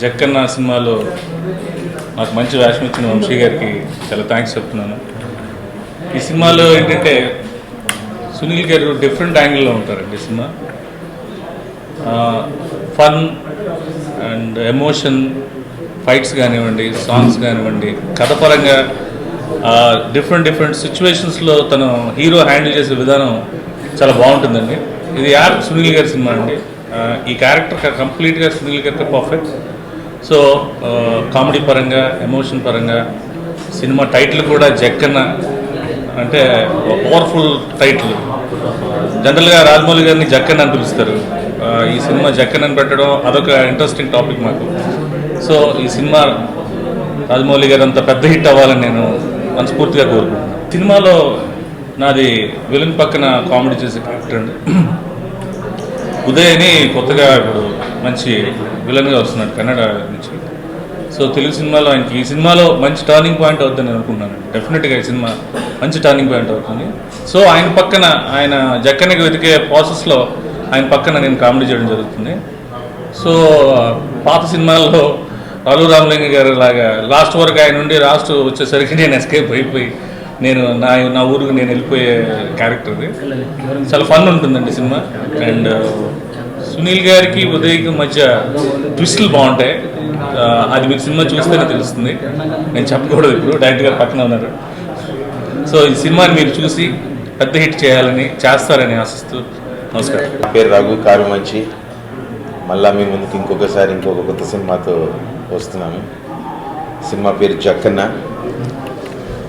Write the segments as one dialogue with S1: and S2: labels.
S1: జక్కన్న సినిమాలో నాకు మంచి వేషం ఇచ్చిన వంశీ గారికి చాలా థ్యాంక్స్ చెప్తున్నాను. ఈ సినిమాలో ఏంటంటే సునీల్ గారు డిఫరెంట్ యాంగిల్లో ఉంటారండి. Cinema fun and emotion, fights కానివ్వండి, సాంగ్స్ కానివ్వండి, కథపరంగా డిఫరెంట్ సిచ్యువేషన్స్లో తను హీరో హ్యాండిల్ చేసే విధానం చాలా బాగుంటుందండి. ఇది సునీల్ గారి సినిమా అండి. ఈ క్యారెక్టర్ కంప్లీట్గా సునీల్ గారికి పర్ఫెక్ట్. సో కామెడీ పరంగా, ఎమోషన్ పరంగా, సినిమా టైటిల్ కూడా జక్కన్న అంటే పవర్ఫుల్ టైటిల్. జనరల్గా రాజమౌళి గారిని జక్కన్న అని పిలుస్తారు. ఈ సినిమా జక్కన్న అని పెట్టడం అదొక ఇంట్రెస్టింగ్ టాపిక్ మాకు. సో ఈ సినిమా రాజమౌళి గారు అంత పెద్ద హిట్ అవ్వాలని నేను మనస్ఫూర్తిగా కోరుకుంటున్నాను. సినిమాలో నాది విలన్ పక్కన కామెడీ చేసే క్యారెక్టర్ అండి. ఉదయ్ అని కొత్తగా ఇప్పుడు మంచి విలన్గా వస్తున్నాడు కన్నడ నుంచి. సో తెలుగు సినిమాలో ఆయనకి ఈ సినిమాలో మంచి టర్నింగ్ పాయింట్ అవుతుందని అనుకున్నాను. డెఫినెట్గా ఈ సినిమా మంచి టర్నింగ్ పాయింట్ అవుతుంది. సో ఆయన పక్కన, ఆయన జక్కన్నకి వెతికే ప్రాసెస్లో ఆయన పక్కన నేను కామెడీ చేయడం జరుగుతుంది. సో పాత సినిమాల్లో అల్లు రామలింగ గారు లాగా లాస్ట్ వరకు ఆయన నుండి లాస్ట్ వచ్చేసరికి నేను ఎస్కేప్ అయిపోయి నేను నా ఊరికి నేను వెళ్ళిపోయే క్యారెక్టర్. ఇది చాలా ఫన్ ఉంటుందండి సినిమా. అండ్ సునీల్ గారికి ఉదయ్కి మధ్య ట్విస్టులు బాగుంటాయి. అది మీరు సినిమా చూస్తేనే తెలుస్తుంది. నేను చెప్పకూడదు, ఇప్పుడు డైరెక్టర్ గారు పక్కన ఉన్నారు. సో ఈ సినిమాని మీరు చూసి పెద్ద హిట్ చేయాలని, చేస్తారని ఆశిస్తూ నమస్కారం.
S2: నా పేరు రఘు కారు మంచి. మళ్ళీ మీ ముందుకు ఇంకొక కొత్త సినిమాతో వస్తున్నాము. సినిమా పేరు జక్కన్న.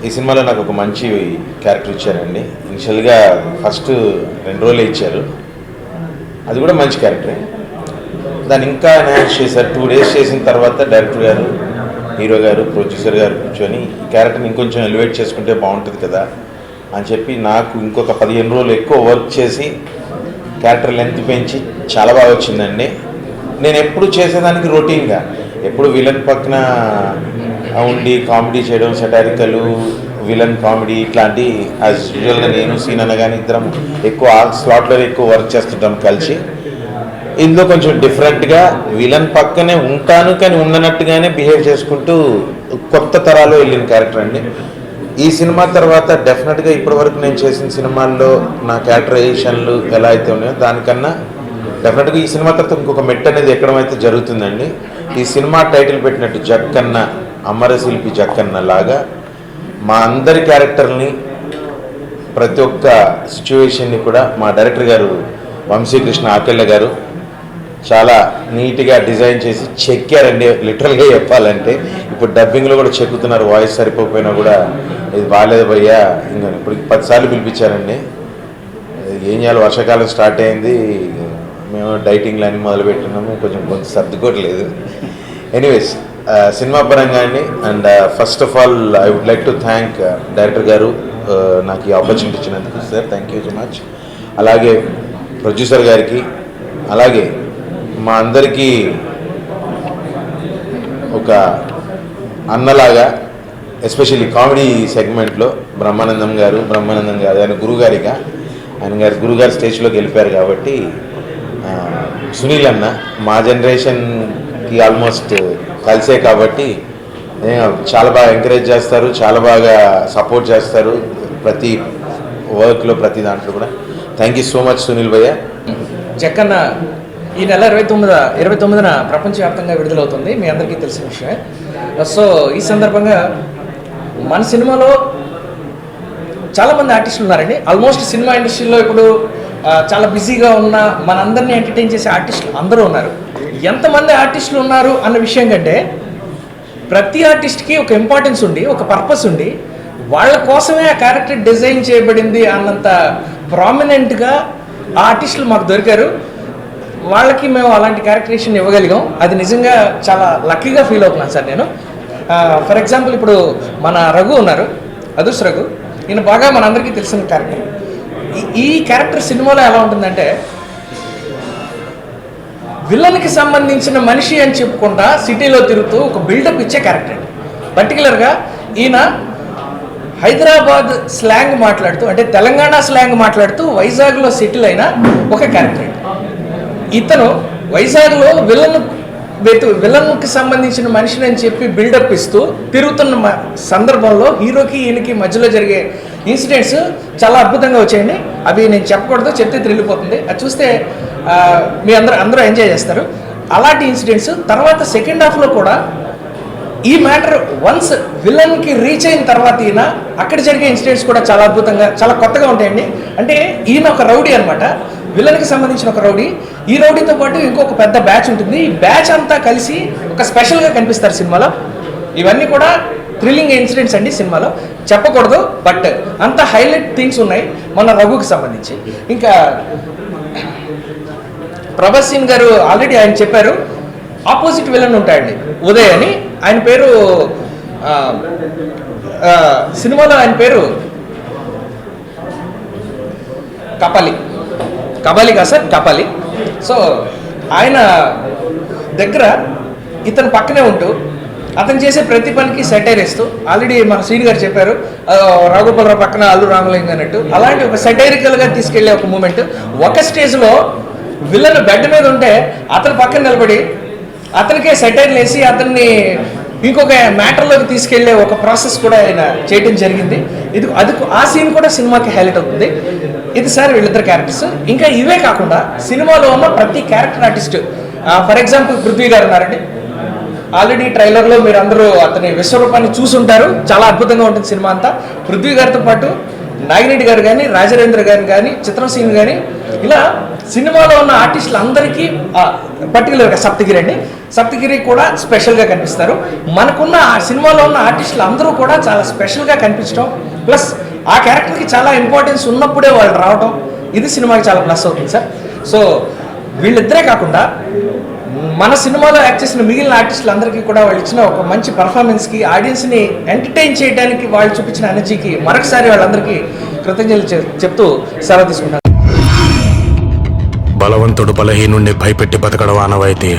S2: ఈ సినిమాలో నాకు ఒక మంచి క్యారెక్టర్ ఇచ్చారండి. ఇనిషియల్గా ఫస్ట్ 2 రోజులే ఇచ్చారు, అది కూడా మంచి క్యారెక్టరే. దాన్ని ఇంకా ఎన్హాన్స్ చేశారు. 2 డేస్ చేసిన తర్వాత డైరెక్టర్ గారు, హీరో గారు, ప్రొడ్యూసర్ గారు కూర్చొని ఈ క్యారెక్టర్ని ఇంకొంచెం ఎలివేట్ చేసుకుంటే బాగుంటుంది కదా అని చెప్పి నాకు ఇంకొక 15 రోజులు ఎక్కువ వర్క్ చేసి క్యారెక్టర్ లెంత్ పెంచి చాలా బాగా వచ్చిందండి. నేను ఎప్పుడు చేసేదానికి రొటీన్గా, ఎప్పుడు విలన్ పక్కన ఉండి కామెడీ చేయడం, సెటారికల్ విలన్ కామెడీ ఇట్లాంటి యాజ్ యూజువల్గా నేను సీన్ కానీ ఇద్దరం ఎక్కువ ఆ స్లాట్లో ఎక్కువ వర్క్ చేస్తుంటాం కలిసి. ఇందులో కొంచెం డిఫరెంట్గా విలన్ పక్కనే ఉంటాను కానీ ఉండనట్టుగానే బిహేవ్ చేసుకుంటూ కొత్త తరాలో వెళ్ళిన క్యారెక్టర్ అండి. ఈ సినిమా తర్వాత డెఫినెట్గా ఇప్పటివరకు నేను చేసిన సినిమాల్లో నా క్యారెక్టరైజేషన్లు ఎలా అయితే ఉన్నాయో దానికన్నా డెఫినెట్గా ఈ సినిమా తర్వాత ఇంకొక మెట్టు అనేది ఎక్కడం అయితే జరుగుతుందండి. ఈ సినిమా టైటిల్ పెట్టినట్టు జక్కన్న, అమరశిల్పి జక్కన్న లాగా మా అందరి క్యారెక్టర్ని, ప్రతి ఒక్క సిచ్యువేషన్ని కూడా మా డైరెక్టర్ గారు వంశీకృష్ణ ఆకెళ్ళ గారు చాలా నీట్గా డిజైన్ చేసి చెక్కారండి. లిటరల్గా చెప్పాలంటే ఇప్పుడు డబ్బింగ్లో కూడా చెక్కుతున్నారు. వాయిస్ సరిపోకపోయినా కూడా ఇది బాగాలేదు భయ్యా ఇంకా ఇప్పుడు 10 సార్లు పిలిపించారండి. ఏం చేయాలి, వర్షాకాలం స్టార్ట్ అయింది, మేము డైటింగ్లు అని మొదలుపెట్టున్నాము, కొంచెం సర్దుకోవట్లేదు. ఎనీవేస్ సినిమా పరంగా అండి. And first of all I would like to thank director గారు నాకు ఈ ఆపర్చునిటీ ఇచ్చినందుకు. Sir thank you so much. అలాగే ప్రొడ్యూసర్ గారికి, అలాగే మా అందరికీ ఒక అన్నలాగా ఎస్పెషల్లీ కామెడీ సెగ్మెంట్లో బ్రహ్మానందం గారు ఆయన గురుగారిగా, గురుగారు స్టేజ్లోకి వెళ్ళిపోయారు కాబట్టి సునీల్ అన్న మా జనరేషన్కి ఆల్మోస్ట్ కలిసే కాబట్టి చాలా బాగా ఎంకరేజ్ చేస్తారు, చాలా బాగా సపోర్ట్ చేస్తారు ప్రతి వర్క్లో, ప్రతి దాంట్లో కూడా. Thank you so much Sunil భయ్య.
S3: జక్కన్న ఈ నెల 29న ప్రపంచవ్యాప్తంగా విడుదలవుతుంది, మీ అందరికీ తెలిసిన విషయమే. సో ఈ సందర్భంగా మన సినిమాలో చాలామంది ఆర్టిస్టులు ఉన్నారండి. ఆల్మోస్ట్ సినిమా ఇండస్ట్రీలో ఇప్పుడు చాలా బిజీగా ఉన్న మనందరినీ ఎంటర్టైన్ చేసే ఆర్టిస్టులు అందరూ ఉన్నారు. ఎంతమంది ఆర్టిస్టులు ఉన్నారు అన్న విషయం కంటే ప్రతి ఆర్టిస్ట్కి ఒక ఇంపార్టెన్స్ ఉండి, ఒక పర్పస్ ఉండి, వాళ్ళ కోసమే ఆ క్యారెక్టర్ డిజైన్ చేయబడింది అన్నంత ప్రామినెంట్గా ఆ ఆర్టిస్టులు మాకు దొరికారు. వాళ్ళకి మేము అలాంటి క్యారెక్టరేషన్ ఇవ్వగలిగాం. అది నిజంగా చాలా లక్కీగా ఫీల్ అవుతున్నాను సార్ నేను. ఫర్ ఎగ్జాంపుల్ ఇప్పుడు మన రఘు ఉన్నారు, అదుస్ రఘు. ఈయన బాగా మనందరికీ తెలిసిన క్యారెక్టర్. ఈ క్యారెక్టర్ సినిమాలో ఎలా ఉంటుందంటే విలన్కి సంబంధించిన మనిషి అని చెప్పుకుంటా సిటీలో తిరుగుతూ ఒక బిల్డప్ ఇచ్చే క్యారెక్టర్. పర్టికులర్గా ఈయన హైదరాబాద్ స్లాంగ్ మాట్లాడుతూ, అంటే తెలంగాణ స్లాంగ్ మాట్లాడుతూ వైజాగ్లో సెటిల్ అయిన ఒక క్యారెక్టర్. ఇతను వైజాగ్లో విలన్కి సంబంధించిన మనిషిని అని చెప్పి బిల్డప్ ఇస్తూ తిరుగుతున్న సందర్భంలో హీరోకి ఈయనకి మధ్యలో జరిగే ఇన్సిడెంట్స్ చాలా అద్భుతంగా వచ్చాయండి. అవి నేను చెప్పకూడదు, చెప్తే థ్రిల్లిపోతుంది. అది చూస్తే మీ అందరూ ఎంజాయ్ చేస్తారు. అలాంటి ఇన్సిడెంట్స్ తర్వాత సెకండ్ హాఫ్లో కూడా ఈ మ్యాటర్ వన్స్ విలన్కి రీచ్ అయిన తర్వాత ఈయన అక్కడ జరిగే ఇన్సిడెంట్స్ కూడా చాలా అద్భుతంగా, చాలా కొత్తగా ఉంటాయండి. అంటే ఈయన ఒక రౌడీ అనమాట, విలన్కి సంబంధించిన ఒక రౌడీ. ఈ రౌడీతో పాటు ఇంకొక పెద్ద బ్యాచ్ ఉంటుంది. ఈ బ్యాచ్ అంతా కలిసి ఒక స్పెషల్గా కనిపిస్తారు సినిమాలో. ఇవన్నీ కూడా థ్రిల్లింగ్ ఇన్సిడెంట్స్ అండి సినిమాలో, చెప్పకూడదు బట్ అంత హైలైట్ థింగ్స్ ఉన్నాయి మన రఘుకి సంబంధించి. ఇంకా ప్రభాస్ సింగ్ గారు ఆల్రెడీ ఆయన చెప్పారు, ఆపోజిట్ విలన్ ఉంటాయండి ఉదయ్ అని. ఆయన పేరు సినిమాలో ఆయన పేరు కపాలి కాదు సార్, కపాలి. సో ఆయన దగ్గర ఇతను పక్కనే ఉంటూ అతను చేసే ప్రతి పనికి సెటైర్ ఇస్తూ, ఆల్రెడీ మన శ్రీని గారు చెప్పారు రాఘోపాలరావు పక్కన అల్లు రామలింగ అన్నట్టు, అలాంటి ఒక సెటైరికల్గా తీసుకెళ్లే ఒక మూమెంట్. ఒక స్టేజ్లో విలన్ బెడ్ మీద ఉంటే అతను పక్కన నిలబడి అతనికే సెటైర్లు వేసి అతన్ని ఇంకొక మ్యాటర్లోకి తీసుకెళ్లే ఒక ప్రాసెస్ కూడా ఆయన చేయడం జరిగింది. ఆ సీన్ కూడా సినిమాకి హైలైట్ అవుతుంది. ఇది సార్ వీళ్ళిద్దరు క్యారెక్టర్స్. ఇంకా ఇవే కాకుండా సినిమాలో ఉన్న ప్రతి character artist, for example Prithvi గారు ఉన్నారండి. ఆల్రెడీ ట్రైలర్లో మీరు అందరూ అతని విశ్వరూపాన్ని చూసుంటారు. చాలా అద్భుతంగా ఉంటుంది సినిమా అంతా. పృథ్వీ గారితో పాటు నాగిరెడ్డి గారు కానీ, రాజరేంద్ర గారు కానీ, చిత్రసీన్ కానీ, ఇలా సినిమాలో ఉన్న ఆర్టిస్టులు అందరికీ, పర్టికులర్గా సప్తగిరి కూడా స్పెషల్గా కనిపిస్తారు. మనకున్న ఆ సినిమాలో ఉన్న ఆర్టిస్టులు అందరూ కూడా చాలా స్పెషల్గా కనిపించడం, ప్లస్ ఆ క్యారెక్టర్కి చాలా ఇంపార్టెన్స్ ఉన్నప్పుడే వాళ్ళు రావడం, ఇది సినిమాకి చాలా ప్లస్ అవుతుంది సార్. సో వీళ్ళిద్దరే కాకుండా మన సినిమాలో యాక్ట్ చేసిన మిగిలిన ఆర్టిస్టులు అందరికీ కూడా వాళ్ళు ఇచ్చిన ఒక మంచి పర్ఫార్మెన్స్కి, ఆడియన్స్ని ఎంటర్టైన్ చేయడానికి వాళ్ళు చూపించిన ఎనర్జీకి మరొకసారి వాళ్ళందరికీ కృతజ్ఞతలు చెప్తూ సెలవు తీసుకుంటాను.
S4: బలవంతుడు బలహీనుణ్ణి భయపెట్టి బతకడం ఆనవాయితీ.